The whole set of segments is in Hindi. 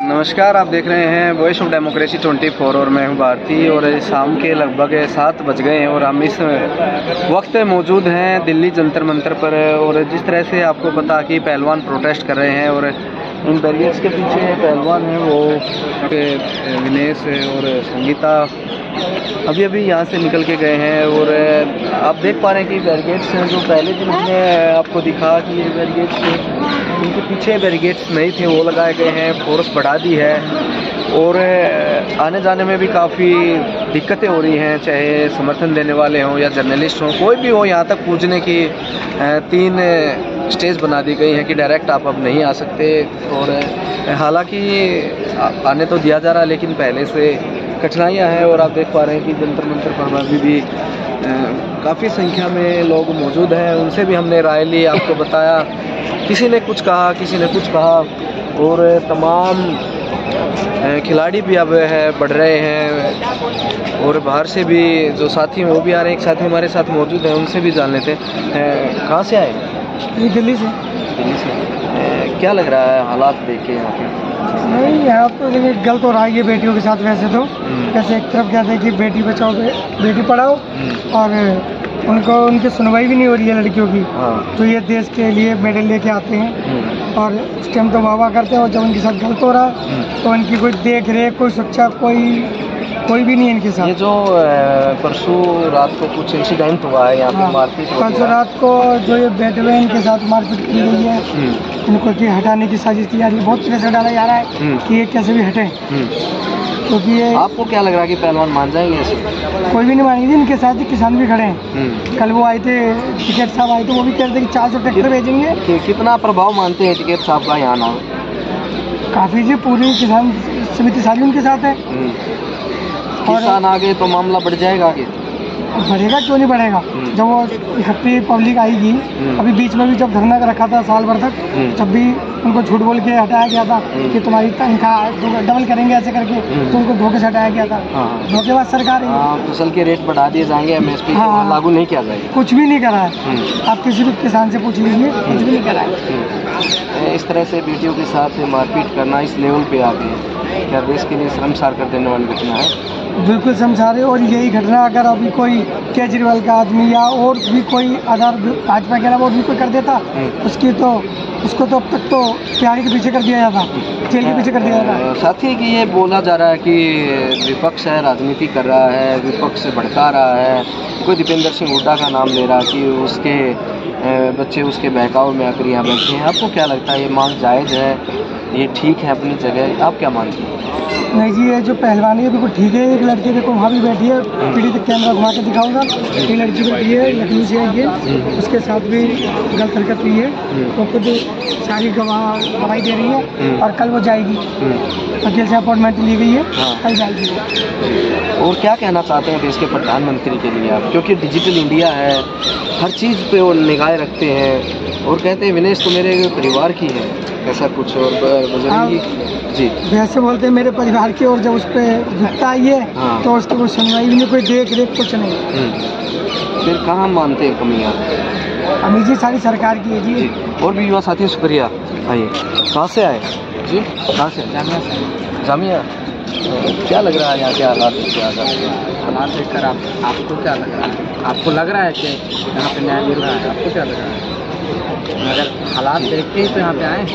नमस्कार, आप देख रहे हैं वॉइस ऑफ डेमोक्रेसी 24 और मैं हूं भारती। और शाम के लगभग 7 बज गए हैं और हम इस वक्त मौजूद हैं दिल्ली जंतर मंतर पर। और जिस तरह से आपको पता कि पहलवान प्रोटेस्ट कर रहे हैं और इन बैरिकेड्स के पीछे पहलवान हैं वो विनेश और संगीता अभी यहाँ से निकल के गए हैं। और आप देख पा रहे हैं कि बैरिकेड्स हैं जो पहले दिन हमने आपको दिखा कि ये बैरिकेड्स इनके पीछे बैरिकेड्स नहीं थे, वो लगाए गए हैं, फोर्स बढ़ा दी है और आने जाने में भी काफ़ी दिक्कतें हो रही हैं, चाहे समर्थन देने वाले हों या जर्नलिस्ट हों, कोई भी हो। यहाँ तक पूछने की 3 स्टेज बना दी गई हैं कि डायरेक्ट आप अब नहीं आ सकते। और हालांकि आने तो दिया जा रहा है लेकिन पहले से कठिनाइयाँ हैं। और आप देख पा रहे हैं कि जंतर मंतर पर अभी भी काफ़ी संख्या में लोग मौजूद हैं, उनसे भी हमने राय ली, आपको बताया। किसी ने कुछ कहा, किसी ने कुछ कहा और तमाम खिलाड़ी भी अब बढ़ रहे हैं और बाहर से भी जो साथी हैं वो भी आ रहे हैं। एक साथी हमारे साथ मौजूद हैं, उनसे भी जान लेते हैं। कहाँ से आए? ये दिल्ली से। दिल्ली से। क्या लग रहा है हालात देख के यहाँ पे? नहीं, यहाँ तो लेकिन गलत हो रहा है ये बेटियों के साथ। वैसे तो जैसे एक तरफ कहते हैं कि बेटी बचाओ बेटी पढ़ाओ और उनको उनकी सुनवाई भी नहीं हो रही है लड़कियों की। तो ये देश के लिए मेडल लेके आते हैं और उस टाइम तो वाह करते हैं और जब उनके साथ गलत हो रहा है तो उनकी कोई देख रेख, कोई सुरक्षा, कोई भी नहीं है इनके साथ। ये जो परसों रात को कुछ इंसिडेंट हुआ है यहाँ पे, मारपीट परसों रात को जो ये बैठे हुए इनके साथ मारपीट की गई है, इनको कि हटाने की साजिश की जा रही है। बहुत प्रेशर डाला जा रहा है कि ये कैसे भी हटे, क्योंकि ये। आपको क्या लग रहा है कि पहलवान मान जाएंगे ऐसे? कोई भी नहीं मानेंगे। इनके साथ ही किसान भी खड़े हैं। कल वो आए थे, टिकैत साहब आए थे, वो भी कह रहे थे कि 400 ट्रैक्टर भेजेंगे। कितना प्रभाव मानते हैं टिकैत साहब का यहाँ ना? काफ़ी जी, पूरी किसान समिति सारी उनके साथ है। किसान आगे तो मामला बढ़ जाएगा आगे? बढ़ेगा, क्यों नहीं बढ़ेगा। जब वो इकट्ठी पब्लिक आएगी, अभी बीच में भी जब धरना रखा था साल भर तक, जब भी उनको झूठ बोल के हटाया गया था कि तुम्हारी तनख्वाह डबल करेंगे ऐसे करके, तो उनको धोखे से हटाया गया था। धोखेबाज सरकार है। फसल के रेट बढ़ा दिए जाएंगे, MSP लागू नहीं किया जाएगा। कुछ भी नहीं करा है। आप किसी भी किसान से पूछ लीजिए, कुछ भी नहीं करा है। इस तरह से बेटियों के साथ मारपीट करना इस लेवल पे आ गई, क्या देश के लिए शर्मसार कर देने वाली घटना है? बिल्कुल शर्मसार है। और यही घटना अगर अभी कोई केजरीवाल का आदमी या और भी कोई अगर भाजपा के अलावा और भी कोई कर देता, उसको तो अब तक तो प्यारी के पीछे कर दिया जाता, जेल के पीछे कर दिया जाता। साथ ही कि ये बोला जा रहा है कि विपक्ष है, राजनीति कर रहा है, विपक्ष से भड़का रहा है। कोई दीपेंद्र सिंह हुड्डा का नाम ले रहा कि उसके बच्चे उसके बहकाव में आकर यहाँ बैठे हैं। आपको क्या लगता है ये मांग जायज़ है, ये ठीक है अपनी जगह? आप क्या मानते हैं? नहीं जी, ये जो पहलवानी है बिल्कुल ठीक है। एक लड़की देखो वहाँ भी बैठी है, पीढ़ी तक कैमरा घुमा के दिखाऊंगा। एक लड़की बैठी है, लखनऊ से आई है, उसके साथ भी गलत हरकत हुई है, तो खुद सारी गवाही दे रही है और कल वो जाएगी। वकील से अपॉइंटमेंट ली गई है, कल जाएगी। और क्या कहना चाहते हैं देश के प्रधानमंत्री के लिए आप, क्योंकि डिजिटल इंडिया है, हर चीज़ पे वो निगाह रखते हैं और कहते हैं विनेश तो मेरे परिवार की है, ऐसा कुछ। और बजरंगी जी वैसे बोलते हैं मेरे परिवार की, और जब उस पर घटना आई है तो उसकी कोई सुनवाई भी नहीं, कोई देख रेख कुछ नहीं। फिर कहाँ मानते हैं कमियाँ? अमीर जी सारी सरकार की है जी। और भी युवा साथी शुक्रिया। आइए, कहाँ से आए जी? कहाँ से? जामिया से। जामिया। क्या लग रहा है यहाँ के हालात? हालात देखकर आपको क्या लग रहा है? आपको लग रहा है कि यहाँ पे न्याय मिल रहा है? आपको क्या लग रहा है? अगर हालात देख के ही तो यहाँ पे आए,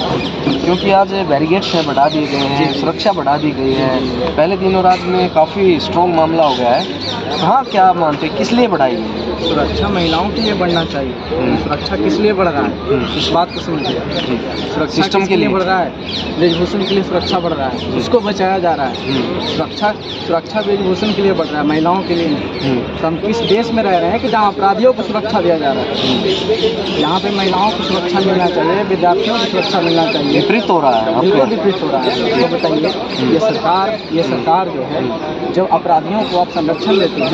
क्योंकि आज बैरिकेड्स हैं बढ़ा दिए गए हैं, सुरक्षा बढ़ा दी गई है। पहले दिन और आज में काफ़ी स्ट्रॉन्ग मामला हो गया है। हाँ, क्या मानते हैं किस लिए बढ़ाई गई? सुरक्षा महिलाओं के लिए बढ़ना चाहिए। सुरक्षा किस लिए बढ़ रहा है इस बात को समझिए। सुरक्षा सिस्टम के लिए बढ़ रहा है, वेशभूषण के लिए सुरक्षा बढ़ रहा है, उसको बचाया जा रहा है। सुरक्षा वेशभूषण के लिए बढ़ रहा है, महिलाओं के लिए नहीं। तो हम किस देश में रह रहे हैं कि जहाँ अपराधियों को सुरक्षा दिया जा रहा है? यहाँ पे महिलाओं को सुरक्षा मिलना चाहिए, विद्यार्थियों को सुरक्षा मिलना चाहिए। विपरीत हो रहा है, बिल्कुल विपरीत हो रहा है। तो बताइए, ये सरकार जो है जब अपराधियों को आप संरक्षण देते हैं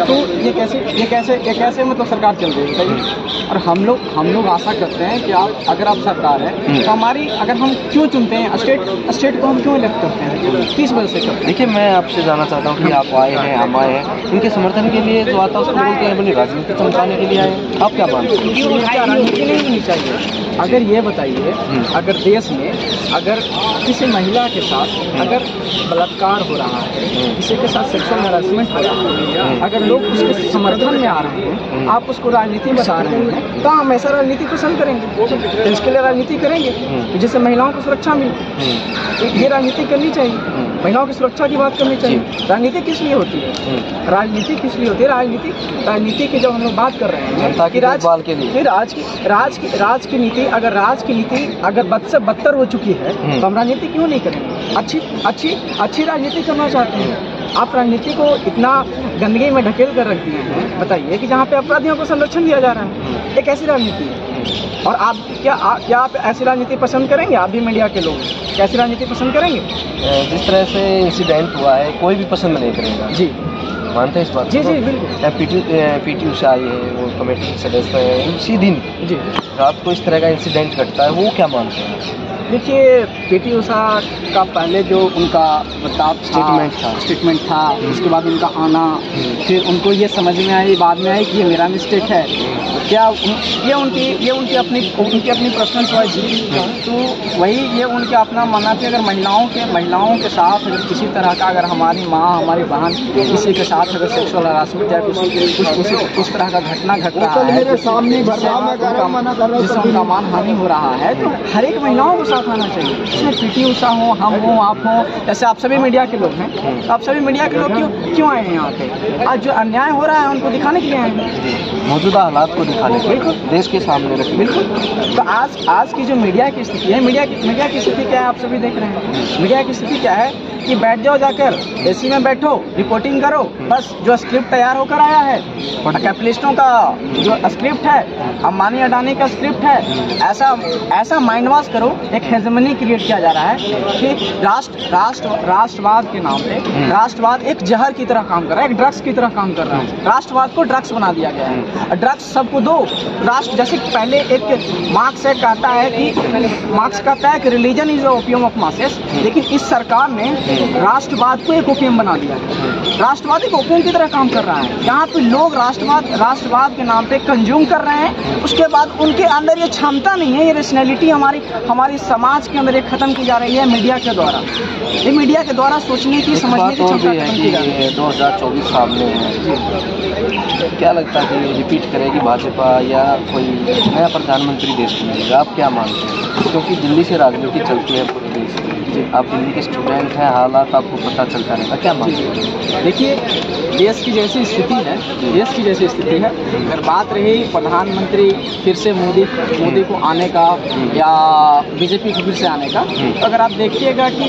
तो ये कैसे मतलब सरकार चल रही है बताइए। और हम लोग आशा करते हैं कि अगर आप सरकार है तो हमारी, अगर हम क्यों चुनते हैं स्टेट को, हम क्यों इलेक्ट करते हैं, किस वजह से करते हैं? देखिए, मैं आपसे जानना चाहता हूँ कि आप आए हैं, हम आए हैं, इनके समर्थन के लिए जो आता है उसको बोलते हैं अपनी राजनीति चमकाने के लिए आए। आप क्या मानते हैं? राजनीति नहीं होनी चाहिए। अगर ये बताइए, अगर देश में अगर किसी महिला के साथ अगर बलात्कार हो रहा है, किसी के साथ सेक्सुअल हैरेसमेंट हो रहा है, अगर लोग उसके समर्थन में आ रहे हैं, आप उसको राजनीति बता रहे हैं, तो हम ऐसा राजनीति पसंद करेंगे, तो इसके लिए राजनीति करेंगे जिससे महिलाओं को सुरक्षा मिले। ये राजनीति करनी चाहिए, महिलाओं की सुरक्षा की बात करनी चाहिए। राजनीति किस लिए होती है? राजनीति किस लिए होती है? राजनीति की जब हम लोग बात कर रहे हैं कि राज की नीति, अगर राज की नीति अगर बद से बदतर हो चुकी है तो हम राजनीति क्यों नहीं करेंगे? अच्छी राजनीति करना चाहते हैं। आप राजनीति को इतना गंदगी में ढकेल कर रख दिए हैं, बताइए कि जहाँ पे अपराधियों को संरक्षण दिया जा रहा है, एक ऐसी राजनीति है। और आप क्या आप ऐसी राजनीति पसंद करेंगे? आप भी मीडिया के लोग कैसी राजनीति पसंद करेंगे? जिस तरह से इंसिडेंट हुआ है कोई भी पसंद नहीं करेगा। जी, मानते हैं इस बात? जी जी बिल्कुल। पीटी उषा आई है, वो कमेटी के सदस्य है, उसी दिन जी रात को इस तरह का इंसिडेंट घटता है, वो क्या मानते हैं? देखिए, पीटी उषा का पहले जो उनका स्टेटमेंट था, उसके बाद उनका आना, फिर उनको ये समझ में आई, बाद में आई कि ये मेरा मिस्टेक है, क्या ये उनकी अपनी पर्सनल चॉइस है। तो वही ये उनके अपना मानना था। अगर महिलाओं के साथ अगर किसी तरह का, अगर हमारी माँ, हमारी बहन किसी के साथ अगर सेक्सुअल हरासमेंट या उस तरह का घटना घट रहा है, जिससे उनका मान हानि हो रहा है, तो हर एक महिलाओं को साथ आना चाहिए। इसमें पीटी उषा हो, हम हो, आप हो, जैसे आप सभी मीडिया के लोग हैं, तो आप सभी मीडिया के लोग क्यों आए हैं यहाँ पे? आज जो अन्याय हो रहा है उनको दिखाने के लिए आए हैं, मौजूदा हालात को दिखाने के लिए, बिल्कुल देश के सामने रखने। बिल्कुल। तो आज की जो मीडिया की स्थिति है, मीडिया की स्थिति क्या है आप सभी देख रहे हैं। मीडिया की स्थिति क्या है कि बैठ जाओ, जाकर एसी में बैठो, रिपोर्टिंग करो, बस जो स्क्रिप्ट तैयार होकर आया है, कैपिटलिस्टों का जो स्क्रिप्ट है, अंबानी अडानी का स्क्रिप्ट है, ऐसा माइंड वॉश करो। एक हेजेमनी क्रिएट किया जा रहा है कि राष्ट्रवाद के नाम पे राष्ट्रवाद एक जहर की तरह काम कर रहा है, एक ड्रग्स की तरह काम कर रहा है। राष्ट्रवाद को ड्रग्स बना दिया गया है। ड्रग्स सबको दो। राष्ट्र जैसे पहले एक मार्क्स कहता है कि religion is opium of masses, लेकिन इस सरकार ने राष्ट्रवाद को एक ओपियम बना दिया है। राष्ट्रवाद एक ओपियम की तरह काम कर रहा है, जहाँ पे लोग राष्ट्रवाद के नाम पे कंज्यूम कर रहे हैं। उसके बाद उनके अंदर ये क्षमता नहीं है, ये रेशनैलिटी हमारी समाज के अंदर खत्म की जा रही है मीडिया के द्वारा। ये मीडिया के द्वारा सोचने की, समझने की क्षमता खत्म की जा रही है। 2024 सामने है, क्या लगता है कि रिपीट करेगी भाजपा या कोई नया प्रधानमंत्री देश को मिलेगा? आप क्या मानते हैं? क्योंकि दिल्ली से राजनीति चलती है पूरे देश में, आप दिल्ली के स्टूडेंट हैं, हालात आपको पता चलता रहेगा, क्या मानते हैं? देखिए, देश की जैसी स्थिति है, अगर बात रही प्रधानमंत्री फिर से मोदी को आने का या बीजेपी को फिर से आने का, तो अगर आप देखिएगा कि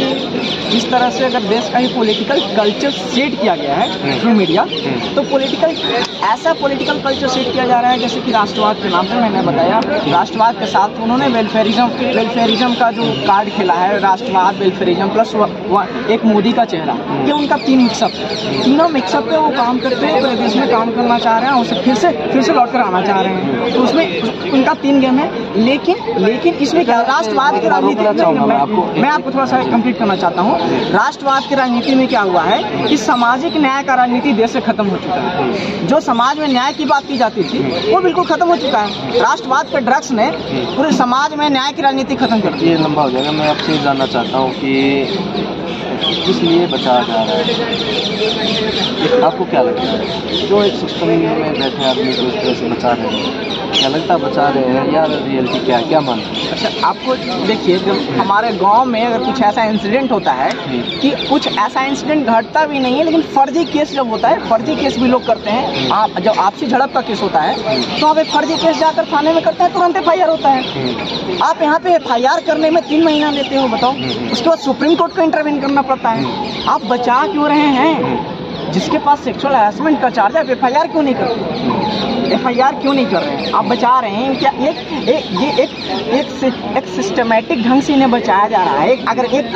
इस तरह से अगर देश का ही पॉलिटिकल कल्चर सेट किया गया है थ्रू मीडिया, तो ऐसा पॉलिटिकल कल्चर सेट किया जा रहा है जैसे कि राष्ट्रवाद के नाम पे मैंने बताया, राष्ट्रवाद के साथ उन्होंने वेलफेयरिज्म का जो कार्ड खेला है, राष्ट्रवाद, वेलफेयरिज्म प्लस एक मोदी का चेहरा, ये उनका तीनों मिक्सअप पे वो काम करते हैं, पूरे देश में काम करना चाह रहे हैं, उसे फिर से लौट कर आना चाह रहे हैं। तो उसमें उनका 3 गेम है, लेकिन इसमें क्या राष्ट्रवाद की राजनीति, मैं आपको थोड़ा सा कंप्लीट करना चाहता हूँ। राष्ट्रवाद की राजनीति में क्या हुआ है कि सामाजिक न्याय का राजनीति देश से खत्म हो चुका है। जो समाज में न्याय की बात की जाती थी वो बिल्कुल खत्म हो चुका है। राष्ट्रवाद के ड्रग्स ने पूरे समाज में न्याय की राजनीति खत्म कर दी। ये लंबा हो जाएगा, मैं आपसे जानना चाहता हूँ कि किस लिए बचाया जा रहा है? आपको क्या लगता है जो एक सिस्टम में बैठे आदमी को इस तरह से बचा रहे हैं, क्या लगता है बचा रहे हैं या रियलिटी क्या मानते हैं? अच्छा, आपको देखिए, जब हमारे गांव में अगर कुछ ऐसा इंसिडेंट होता है कि कुछ ऐसा इंसिडेंट घटता भी नहीं है, लेकिन फर्जी केस जब होता है, फर्जी केस भी लोग करते हैं। जब आपसी झड़प का केस होता है तो आप एक फर्जी केस जाकर थाने में करते हैं, तुरंत FIR होता है। आप यहाँ पे FIR करने में 3 महीना लेते हो, बताओ। उसके बाद सुप्रीम कोर्ट को इंटरवेन करना पड़ता है। आप बचा क्यों रहे हैं? जिसके पास सेक्सुअल हैरेसमेंट का चार्ज है, आप FIR क्यों नहीं करते? FIR क्यों नहीं कर रहे हैं? आप बचा रहे हैं क्या? एक सिस्टमेटिक ढंग से इन्हें बचाया जा रहा है।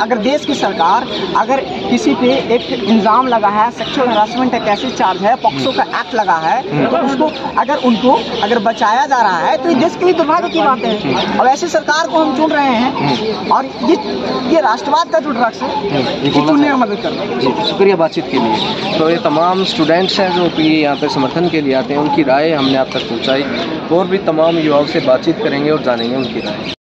अगर देश की सरकार अगर किसी पे एक इल्ज़ाम लगा है, सेक्सुअल हैरेसमेंट एक ऐसी चार्ज है, पॉक्सो का एक्ट लगा है, तो उनको अगर बचाया जा रहा है तो ये देश के लिए दुर्भाग्य की बात है। और ऐसी सरकार को हम चुन रहे हैं, और ये राष्ट्रवाद का जो ड्रग्स है ये चुनने में मदद कर रहे हैं। शुक्रिया बातचीत के लिए। तो ये तमाम स्टूडेंट्स हैं जो कि यहाँ पे समर्थन के लिए आते हैं, उनकी राय हमने आप तक पहुँचाई। और भी तमाम युवाओं से बातचीत करेंगे और जानेंगे उनकी राय।